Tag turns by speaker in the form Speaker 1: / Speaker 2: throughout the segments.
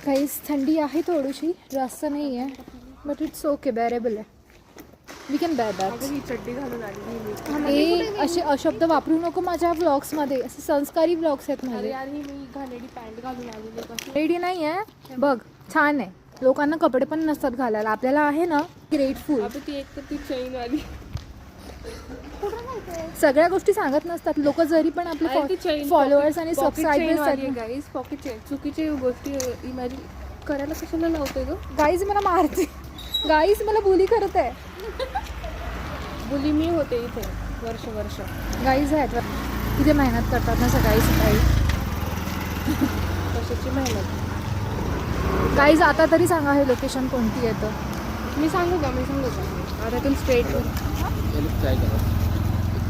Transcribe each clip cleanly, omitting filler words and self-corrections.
Speaker 1: काहीच थंडी आहे थोडीशी, जास्त नाही आहे, बट इट्स ओके, बेरेबल आहे. We can bear that.
Speaker 2: चड्डी घालून आली
Speaker 1: हे असे अशब्द वापरू नको माझ्या व्लॉग्समध्ये. असे संस्कारी व्लॉग्स आहेत माझे.
Speaker 2: आणि मी घालेली पॅन्ट घालून आलेली.
Speaker 1: रेडी नाही आहे बघ, छान आहे. लोकांना कपडे पण नसतात घालायला, आपल्याला आहे ना ग्रेटफुल.
Speaker 2: ती एक तर ती चैन आली.
Speaker 1: सगळ्या गोष्टी सांगत नसतात लोक, जरी पण आपले फॉलोअर्स आणि सबस्क्रायबर्स.
Speaker 2: गाईज पॉकेट चेन चुकीची गोष्टी इमॅजिन करायला कशाला लावतोय ग.
Speaker 1: गाईज मला मारते, गाईज मला बुली करत आहे.
Speaker 2: बुली मी होते इथे वर्ष.
Speaker 1: गाईज आहेत तिथे मेहनत करतात ना सकाळी सकाळी.
Speaker 2: कशाची मेहनत.
Speaker 1: गाईज आता तरी सांगा हे लोकेशन कोणती आहे तर.
Speaker 2: मी सांगू का आता तुम स्ट्रेट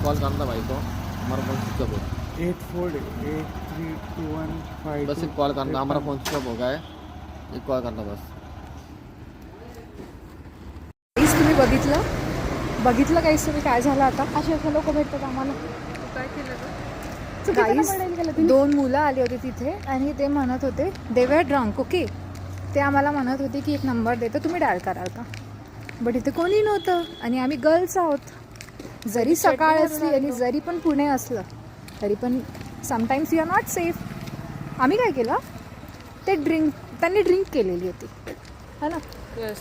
Speaker 3: कॉल करना भाई को, हमारा फोन स्विच ऑफ हो.
Speaker 4: 84832152.
Speaker 3: बस एक कॉल करना, हमारा फोन स्विच ऑफ हो गया है, एक कॉल करना बस.
Speaker 1: तुम्ही बघितलं काहीच तुम्ही काय झालं आता. असे लोक भेटतात आम्हाला.
Speaker 2: काय केलं
Speaker 1: गाईज 2 मुलं आली होती तिथे आणि ते म्हणत होते दे वर ड्रंक. ओके, ते आम्हाला म्हणत होते की एक नंबर देतो, तुम्ही डायल कराल का. बट इथे कोणी नव्हतं आणि आम्ही गर्ल्स आहोत. जरी सकाळ असली आणि जरी पण पुणे असलं तरी पण sometimes you are not safe. आम्ही काय केलं, त्यांनी ड्रिंक केलेली होती है ना.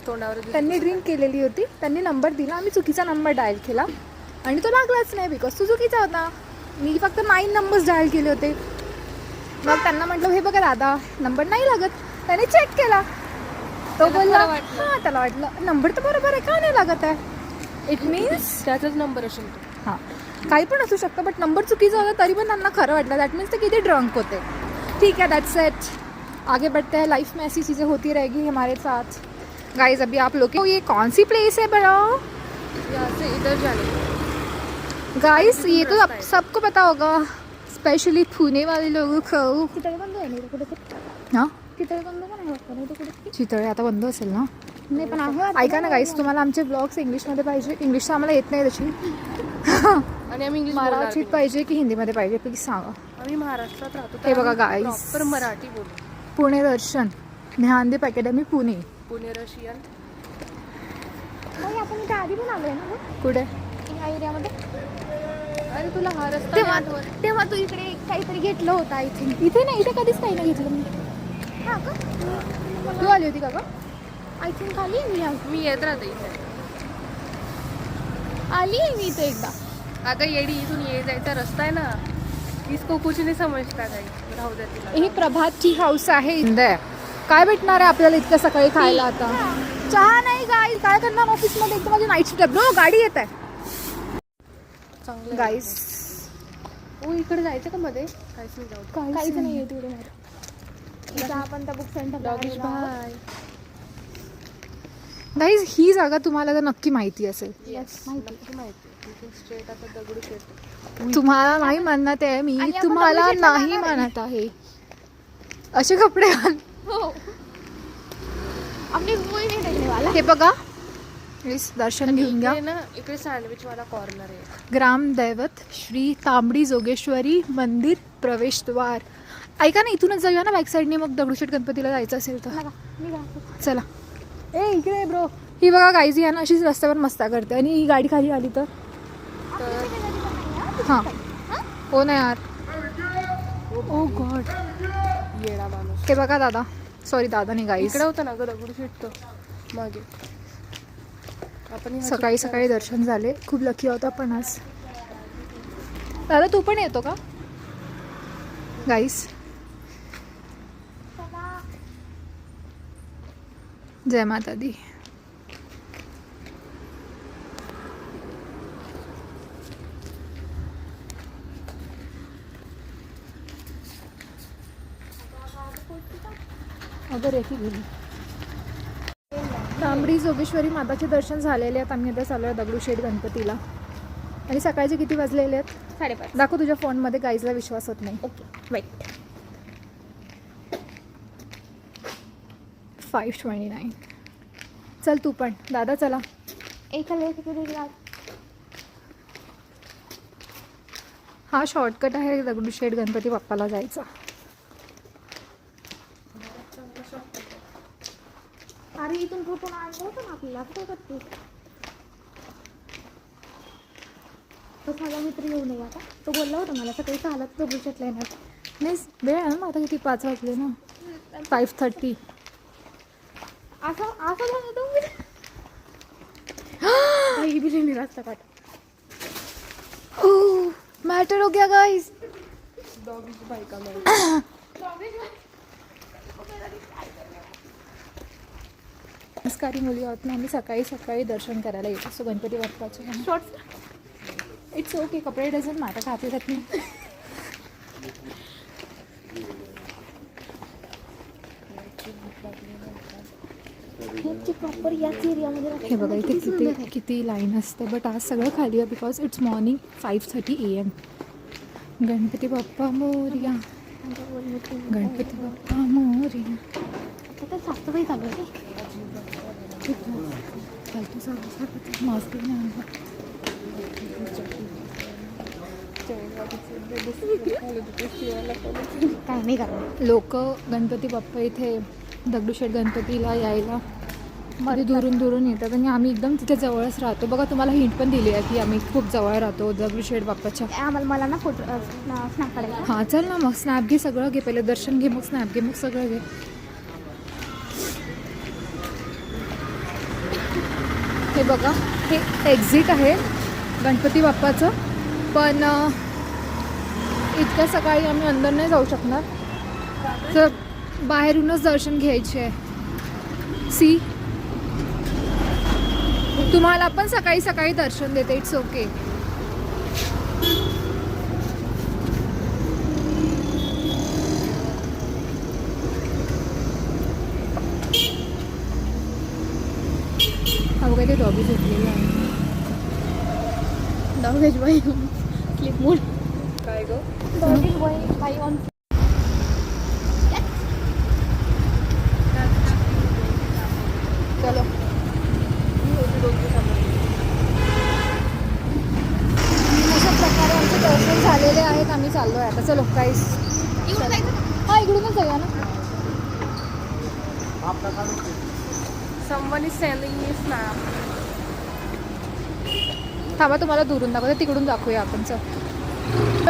Speaker 2: तोंडावर
Speaker 1: त्यांनी ड्रिंक केलेली होती, त्यांनी नंबर दिला, आम्ही चुकीचा नंबर डायल केला आणि तो लागलाच नाही बिकॉज तो चुकीचा होता. मी फक्त 9 नंबर्स डायल केले होते. मग त्यांना म्हटलं हे बघा दादा नंबर नाही लागत. त्याने चेक केला, तो बोलला हां, त्याला वाटलं नंबर तर बरोबर आहे, का नाही लागत आहे. इट मीन्स
Speaker 2: त्याचाच नंबर असेल तो.
Speaker 1: हां, काही पण असू शकतं, बट नंबर चुकीचा होता तरी पण त्यांना खरं वाटलं. दॅट मीन्स ते किती ड्रंक होते. ठीक है, दैट्स इट. आगे बढ़ते हैं, लाइफ में ऐसी चीज़ें होती रहेगी हमारे साथ. गाइज अभी आप लोग ये कौन सी प्लेस है बड़ा.
Speaker 2: यहाँ से इधर जाने.
Speaker 1: गाइस ये तो सबको पता होगा, स्पेशली पुणे वाले लोगों को. हां, चितळे आता बंद असेल ना.
Speaker 2: नाही पण आहे.
Speaker 1: ऐका ना गाईस, तुम्हाला आमचे व्लॉग्स इंग्लिशमध्ये पाहिजे. इंग्लिश तर आम्हाला येत नाही तशी.
Speaker 2: आणि आम्ही इंग्लिश
Speaker 1: मराठीत पाहिजे की हिंदीमध्ये पाहिजे प्लीज सांगा.
Speaker 2: आम्ही महाराष्ट्रात राहतो.
Speaker 1: हे बघा गाईस,
Speaker 2: प्रॉपर मराठी बोलू.
Speaker 1: पुणे दर्शन ज्ञानदीप अकॅडमी पुणे.
Speaker 2: पुणे रशियन.
Speaker 1: आपण इथे आधी पण आलोय ना. कुठे या एरियामध्ये.
Speaker 2: अरे तुला हा रस्ता
Speaker 1: तेव्हा तू इकडे काहीतरी घेतलं होतं आय थिंक. इथे नाही, इथे कधीच काही नाही घेतलं मी. हां का, तू आली होती का ग. आय थिंक आली
Speaker 2: मी येत राहते इथे.
Speaker 1: आली मी इथे एकदा.
Speaker 2: अगं येडी, इथून ये जायचा रस्ता आहे ना. इसको कुछ नाही समजता काही. राहू दे तिला.
Speaker 1: ही प्रभात टी हाऊस आहे. काय भेटणार आहे आपल्याला इतकं सकाळी खायला आता. चहा नाही गाईज, काय करणार ऑफिसमध्ये. एकदम माझी नाईट शिफ्ट. ब्रो गाडी येत आहे
Speaker 2: चांगलं
Speaker 1: गाईज.
Speaker 2: ओ इकडे जायचं का मध्ये. काहीच नाही जाऊ.
Speaker 1: काहीच नाही आहे तिकडे. आपण त्या बुक सेंटर गाईज ही जागा तुम्हाला तर नक्की माहिती असेल.
Speaker 2: माहिती स्ट्रेट आता दगडूशेठ.
Speaker 1: तुम्हाला नाही म्हणत आहे मी, तुम्हाला नाही म्हणत आहे. असे कपडे घाल. हे बघा प्लीज दर्शन घेऊन घ्या.
Speaker 2: ना इकडे सँडविच वाला कॉर्नर आहे.
Speaker 1: ग्रामदैवत श्री तांबडी जोगेश्वरी मंदिर प्रवेशद्वार. ऐका ना, इथूनच जाऊया ना बॅक साईडने. मग दगडूशेठ गणपतीला जायचं असेल तर चला. ए इकडे ब्रो. ही बघा गाईज या ना अशीच रस्त्यावर मस्ता करते आणि ही गाडी खाली आली तर. हां हो ना यार. ओ गॉड,
Speaker 2: येडा माणूस.
Speaker 1: हे बघा दादा, सॉरी दादा नाही गाईज.
Speaker 2: इकडे होतं ना ग दगडूशेठ तो मागे. आपण
Speaker 1: सकाळी सकाळी दर्शन झाले. खूप लकी होता पण आज. दादा तू पण येतो का गाईस. जय माता दी. अगर एकी गेली. तांबडी जोगेश्वरी माताचे दर्शन झालेले आहेत. आम्ही आता चालू आहे दगडूशेठ गणपतीला. आणि सकाळचे किती वाजलेले आहेत.
Speaker 2: 5:30.
Speaker 1: दाखव तुझ्या फोनमध्ये. गाईजला विश्वास होत नाही.
Speaker 2: Okay wait.
Speaker 1: 5:29. चल तू पण. दादा चला. हा शॉर्टकट आहे दगडूशेठ गणपती बाप्पाला जायचा.
Speaker 4: अरे इथून कुठून आणलं होतं ना आपल्याला, काय करते? तसं माझा मित्र येऊ नये आता. तो बोलला होता मला सकाळी चालत दगडूशेठला येणार.
Speaker 1: नाही वेळ आहे ना मग आता, किती 5 वाजले ना, 5:30.
Speaker 4: असं असं म्हणतो मी. काही बी नाही रस्ता काट.
Speaker 1: ओह मॅटर हो गया गाइस. संस्कारी मुली आहोत ना आम्ही, सकाळी सकाळी दर्शन करायला येतो असं गणपती बाप्पाचे.
Speaker 4: शॉर्ट्स
Speaker 1: इट्स ओके, कपडे डझंट मॅटर, खाते जात नाही.
Speaker 4: प्रॉपर याच एरियामध्ये
Speaker 1: हे बघा इथे किती किती लाईन असते, बट आज सगळं खाली आहे because it's morning 5:30 AM. Ganpati बाप्पा मोरया, गणपती बाप्पा मोरया.
Speaker 4: आता साफसफाई चालू आहे.
Speaker 1: फालतू मास्क नाही आणला.
Speaker 4: काय नाही करणार.
Speaker 1: लोक गणपती बाप्पा इथे दगडूशेठ गणपतीला यायला मध्ये दुरून दुरून येतात आणि आम्ही एकदम तिथे जवळच राहतो. बघा तुम्हाला हिंट पण दिली आहे की आम्ही खूप जवळ राहतो दगडूशेठ बाप्पाच्या.
Speaker 4: आम्हाला मला ना फोटो स्नॅप काढायला.
Speaker 1: हां चल ना मग, स्नॅप घे, सगळं घे, पहिले दर्शन घे, मग स्नॅप घे, मग सगळं घे. हे बघा हे एक्झिट आहे गणपती बाप्पाचं, पण इतक्या सकाळी आम्ही अंदर नाही जाऊ शकणार, तर बाहेरूनच दर्शन घ्यायचे आहे. सी तुम्हाला पण सकाळी सकाळी दर्शन देते, इट्स ओके. अवघा ते डॉगी झोपलेलं आहे.
Speaker 4: डॉगेज बाई स्लीप मूड.
Speaker 2: काय गो
Speaker 4: डॉगेज बाई ऑन.
Speaker 1: चलो अशा प्रकारे आमचे दर्शन झालेले आहेत, आम्ही चाललो आहे आता. चलो काहीच हां इकडूनच जाऊया ना.
Speaker 2: someone is sending me snap.
Speaker 1: थांबा तुम्हाला दुरून दाखवते, तिकडून दाखवूया आपण. चल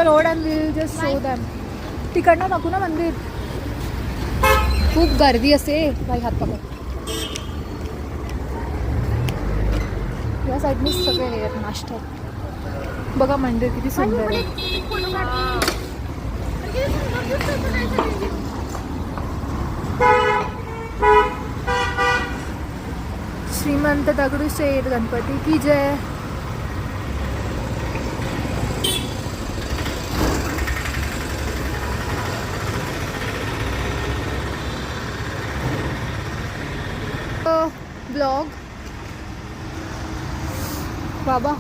Speaker 1: road and will just show them. तिकडनं दाखवू ना मंदिर. खूप गर्दी असते बाई, हात पकड. या साईडनी सगळे हे आहेत नाश्ता. बघा मंदिर किती सुंदर आहे. श्रीमंत दगडूशेठ गणपती की जय. ब्लॉग बाबा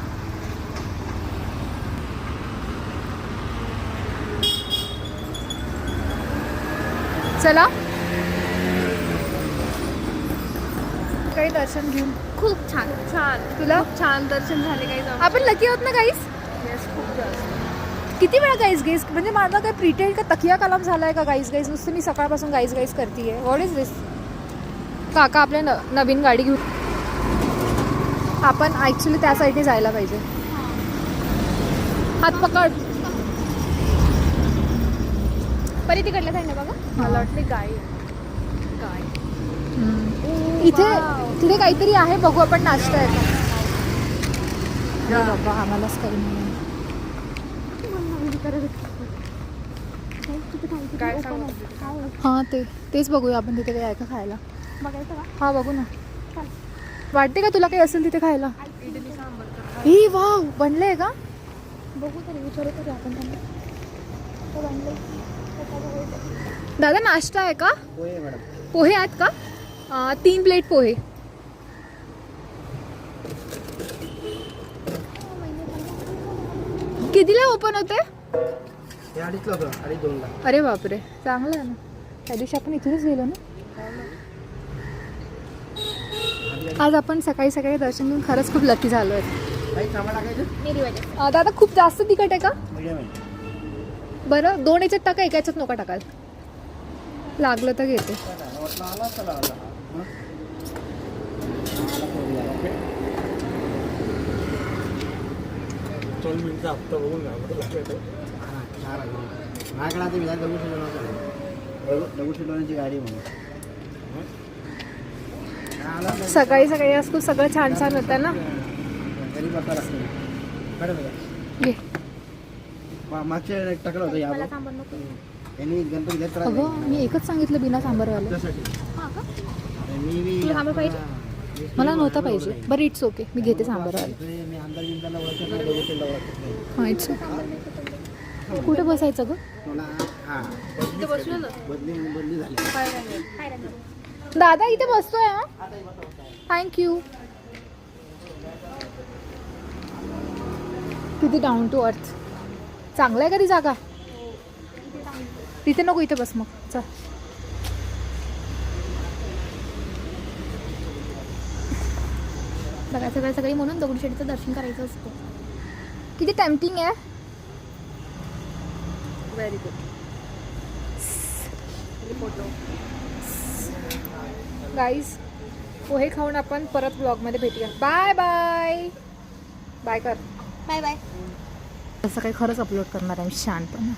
Speaker 1: चला काही दर्शन घेऊन.
Speaker 4: खूप छान.
Speaker 2: छान,
Speaker 1: तुला
Speaker 2: छान दर्शन झाले काही जाऊन.
Speaker 1: आपण लकी आहोत ना गाईस.
Speaker 2: येस खूप जास्त.
Speaker 1: किती वेळा गाईस गाईस म्हणजे माझा काय प्रिटेंड का तकिया कलाम झाला आहे का गाईस गाईस. नुसतं मी सकाळपासून गाईस गाईस करते. व्हॉट इज दिस. काका आपल्या नवीन गाडी घेऊन आपण ॲक्च्युली त्या साईडने जायला पाहिजे. हात पकड.
Speaker 4: परी तिकडल्या साईडने बघा.
Speaker 2: मला वाटली गाय गाय.
Speaker 1: इथे तिथे काहीतरी आहे, बघू आपण. नाश्ता आहे का बाबा, आम्हालाच काही नाही.
Speaker 2: काय सांगू
Speaker 1: हां तेच बघूया आपण. तिथे काही आहे का खायला.
Speaker 4: बघायचं का?
Speaker 1: हां बघू ना. वाटते का तुला काही असेल तिथे खायला.
Speaker 2: इडली सांबर कर.
Speaker 1: ही वाव बनले आहे का.
Speaker 4: बघू तरी, विचारू तरी आपण त्यांना. तो बनलंय.
Speaker 1: दादा नाश्ता आहे का.
Speaker 3: पोहे मॅडम.
Speaker 1: पोहे आहेत का. 3 प्लेट पोहे. कितीला ओपन होते.
Speaker 3: हे 2:30 ला होतं, 2:30 ला.
Speaker 1: अरे बापरे चांगलं आहे ना. त्या दिवशी आपण इथूनच गेलो ना. आज आपण सकाळी सकाळी दर्शन घेऊन खरंच खूप लकी झालो आहे.
Speaker 3: काही सामान टाकायचं.
Speaker 4: मेरी वजह.
Speaker 1: दादा खूप जास्त तिखट आहे का.
Speaker 3: मीडियम आहे.
Speaker 1: बरं 2 याच्यात टाका, एका याच्यात नका टाकाल. लागलं तर घेते.
Speaker 3: वाटलं आला चला आला.
Speaker 5: मिनिटचा हप्ता बघून घाबरत लागतो.
Speaker 3: माझ्याकडे आता विधान दगडूशेठवाल्यांची गाडी आहे म्हणून.
Speaker 1: सकाळी सकाळी आज खूप सगळं छान छान होतं ना.
Speaker 3: गरीब आता रस्ते
Speaker 1: ये
Speaker 3: मागच्या एक टाकलं होतं यावर
Speaker 4: सांबार नको.
Speaker 3: यांनी गणपती घेत
Speaker 1: अगं मी एकच सांगितलं बिना सांबारवालं.
Speaker 4: हां का
Speaker 3: मी
Speaker 4: तुला सांबार पाहिजे?
Speaker 1: मला नव्हता पाहिजे. बरं इट्स ओके, मी घेते सांबारवालं.
Speaker 3: मी आमदार बिंदाला ओळखत नाही, दगडूशेठला ओळखत नाही.
Speaker 1: हां इट्स ओके. कुठे बसायचं गं?
Speaker 3: मला हा
Speaker 2: तिथे बसलो ना.
Speaker 3: बदली झाली.
Speaker 2: काय नाही.
Speaker 1: दादा इथे बसतोय हा. थँक्यू. किती डाऊन टू अर्थ. चांगलं आहे का ती जागा? तिथे नको, इथे बस मग. चल
Speaker 4: बघा सगळं सगळी म्हणून दगडूशेठचं दर्शन करायचं असतं.
Speaker 1: किती टेम्पटिंग आहे.
Speaker 2: Very good. फोटो.
Speaker 1: गाईज पोहे खाऊन आपण परत ब्लॉगमध्ये भेटूया. Bye bye. बाय कर.
Speaker 4: Bye bye.
Speaker 1: असं काही खरंच अपलोड करणार आहे मी शानपणा.